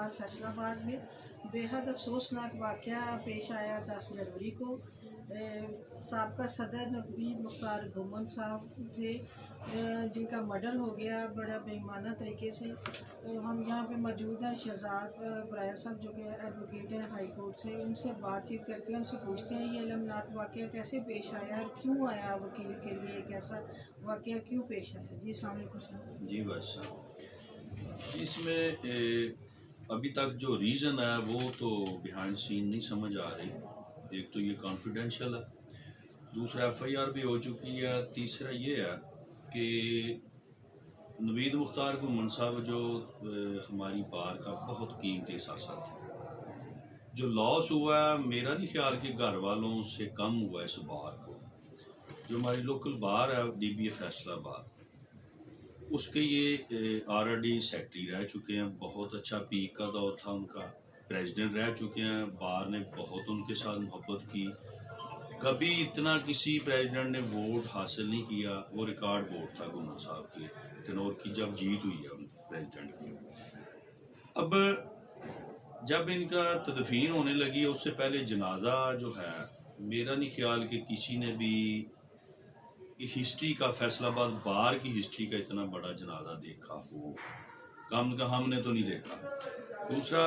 साल फैसलाबाद में बेहद अफसोसनाक वाक़या पेश आया 10 जनवरी को। साबका सदर नवीद मुख्तार घुमन साहब थे, जिनका मर्डर हो गया बड़ा बेईमाना तरीके से। तो हम यहाँ पे मौजूद हैं शहजाद बराया साहब जो कि एडवोकेट हैं हाई कोर्ट से, उनसे बातचीत करते हैं, उनसे पूछते हैं ये अलमनाक वाक़या कैसे पेश आया और क्यों आया, वकील के लिए एक ऐसा वाक़या क्यों पेश आया। जी अस्सलाम वालेकुम। जी बादशाह, इसमें अभी तक जो रीज़न है वो तो बिहाइंड सीन नहीं समझ आ रही। एक तो ये कॉन्फिडेंशियल है, दूसरा FIR भी हो चुकी है, तीसरा ये है कि नवीद मुख्तार घुमन साहब जो हमारी बार का बहुत कीमती सासा था, जो लॉस हुआ है मेरा नहीं ख्याल कि घर वालों से कम हुआ इस बार को। जो हमारी लोकल बार है DBA फैसलाबाद, उसके ये RRD सेक्रेटरी रह चुके हैं। बहुत अच्छा पीक का दौर था उनका, प्रेसिडेंट रह चुके हैं। बार ने बहुत उनके साथ मोहब्बत की, कभी इतना किसी प्रेसिडेंट ने वोट हासिल नहीं किया। वो रिकॉर्ड वोट था घुमन साहब के टेनोर की जब जीत हुई है उनकी प्रेसिडेंट की। अब जब इनका तदफीन होने लगी, उससे पहले जनाजा जो है, मेरा नहीं ख्याल कि किसी ने भी हिस्ट्री का, फैसलाबाद बार की हिस्ट्री का इतना बड़ा जनाजा देखा हो। कम का हमने तो नहीं देखा। दूसरा,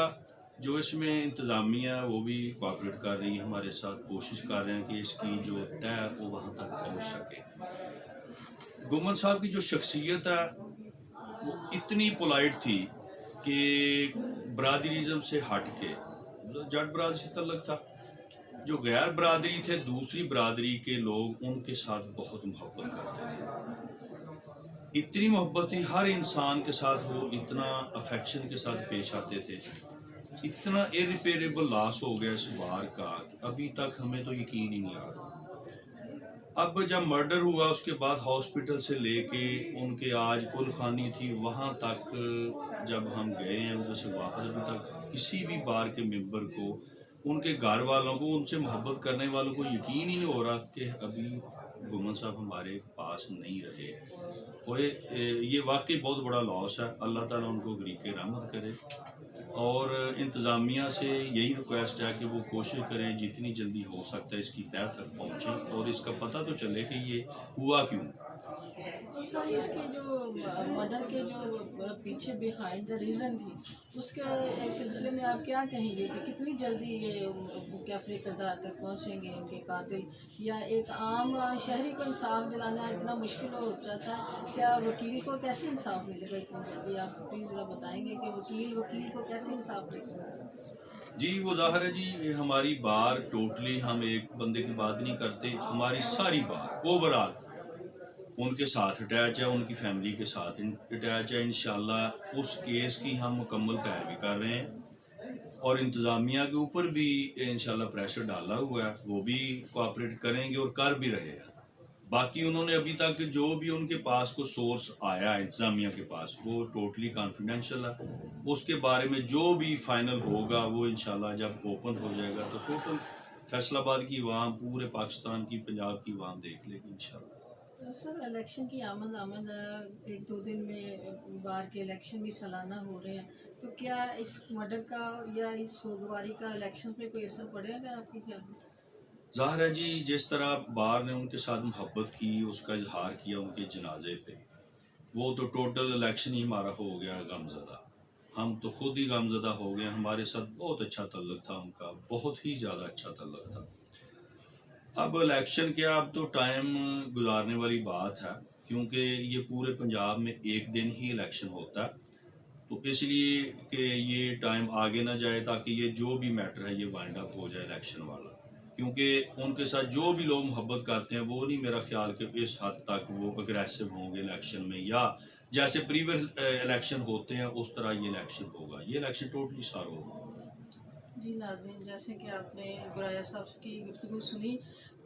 जो इसमें इंतज़ामिया है वो भी कोऑपरेट कर रही है हमारे साथ, कोशिश कर रहे हैं कि इसकी जो तय है वो वहाँ तक पहुँच सके। घुमन साहब की जो शख्सियत है वो इतनी पोलाइट थी कि बरादरीज़म से हट के, जट बरादरी से तल्लक था, जो गैर बरादरी थे, दूसरी बरादरी के लोग उनके साथ बहुत मोहब्बत करते थे। इतनी मोहब्बत थी हर इंसान के साथ, वो इतना अफेक्शन के साथ पेश आते थे। इतना इरिपेरेबल लॉस हो गया इस बार का, अभी तक हमें तो यकीन ही नहीं आ रहा। अब जब मर्डर हुआ उसके बाद हॉस्पिटल से लेके उनके आज कुल खानी थी वहाँ तक जब हम गए हैं उधर से वापस, अभी तक किसी भी बार के मेंबर को, उनके घर वालों को, उनसे मोहब्बत करने वालों को यकीन ही नहीं हो रहा कि अभी घुमन साहब हमारे पास नहीं रहे। और ये वाकई बहुत बड़ा लॉस है। अल्लाह ताला उनको गरीक़े रहमत करे, और इंतज़ामिया से यही रिक्वेस्ट है कि वो कोशिश करें जितनी जल्दी हो सकता है इसकी तह तक पहुँचें और इसका पता तो चले कि ये हुआ क्यों। तो सर इसके जो मर्डर के जो पीछे बिहाइंड द रीज़न थी, उसके सिलसिले में आप क्या कहेंगे कि कितनी जल्दी ये कैफरे किरदार तक पहुंचेंगे इनके कातिल, या एक आम शहरी को इंसाफ दिलाना इतना मुश्किल हो जाता है? क्या वकील को कैसे इंसाफ मिलेगा इतनी जल्दी? आप प्लीज़ ज़रा बताएंगे कि वकील को कैसे इंसाफ मिलेगा? जी वो ज़ाहिर है जी, ये हमारी बार टोटली, हम एक बंदे की बात नहीं करते, हमारी सारी बार ओवरऑल उनके साथ अटैच है, उनकी फैमिली के साथ अटैच है। इंशाल्लाह उस केस की हम मुकम्मल पैरवी कर रहे हैं और इंतज़ामिया के ऊपर भी इंशाल्लाह प्रेशर डाला हुआ है, वो भी कोऑपरेट करेंगे और कर भी रहे हैं। बाकी उन्होंने अभी तक जो भी उनके पास को सोर्स आया है इंतज़ामिया के पास, वो टोटली कॉन्फिडेंशियल है। उसके बारे में जो भी फाइनल होगा वो इंशाल्लाह जब ओपन हो जाएगा तो टोटल फैसलाबाद की आवाम, पूरे पाकिस्तान की, पंजाब की आवाम देख लेगी इंशाल्लाह। तो सर इलेक्शन की आमद एक दो दिन में बार के इलेक्शन भी सालाना हो रहे हैं, तो क्या इस मर्डर का या इस सोगवारी का इलेक्शन पे कोई असर पड़ेगा आपके ख्याल में? ज़ाहिर है जी, जिस तरह बार ने उनके साथ मोहब्बत की, उसका इजहार किया उनके जनाजे पे, वो तो टोटल इलेक्शन ही हमारा हो गया गमज़दा। हम तो खुद ही गमज़दा हो गए। हमारे साथ बहुत अच्छा तल्लुक़ था उनका, बहुत ही ज़्यादा अच्छा तल्लुक़ था। अब इलेक्शन क्या, अब तो टाइम गुजारने वाली बात है, क्योंकि ये पूरे पंजाब में एक दिन ही इलेक्शन होता है। तो इसलिए कि ये टाइम आगे ना जाए, ताकि ये जो भी मैटर है ये वाइंड अप हो जाए इलेक्शन वाला। क्योंकि उनके साथ जो भी लोग मोहब्बत करते हैं वो नहीं मेरा ख्याल कि इस हद तक वो अग्रेसिव होंगे इलेक्शन में, या जैसे प्रीवियस इलेक्शन होते हैं उस तरह ये इलेक्शन होगा। ये इलेक्शन टोटली सारा होगा। जी नाज़रीन, जैसे कि आपने गुराया साहब की गुफ्तगू सुनी,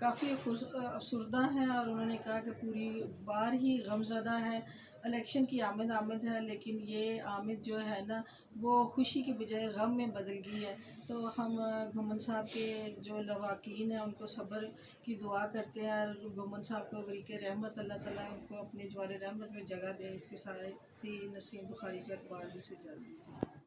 काफ़ी अफसरदा हैं और उन्होंने कहा कि पूरी बार ही गमज़दा है। इलेक्शन की आमद है, लेकिन ये आमद जो है ना वो खुशी की बजाय गम में बदल गई है। तो हम घुमन साहब के जो लवाकीन हैं उनको सब्र की दुआ करते हैं और घुमन साहब को गरीक़े रहमत, अल्लाह ताला उनको अपनी जवार रहमत में जगह दे। इसके साथ ही नसीम बुखारी का अखबार भी से जारी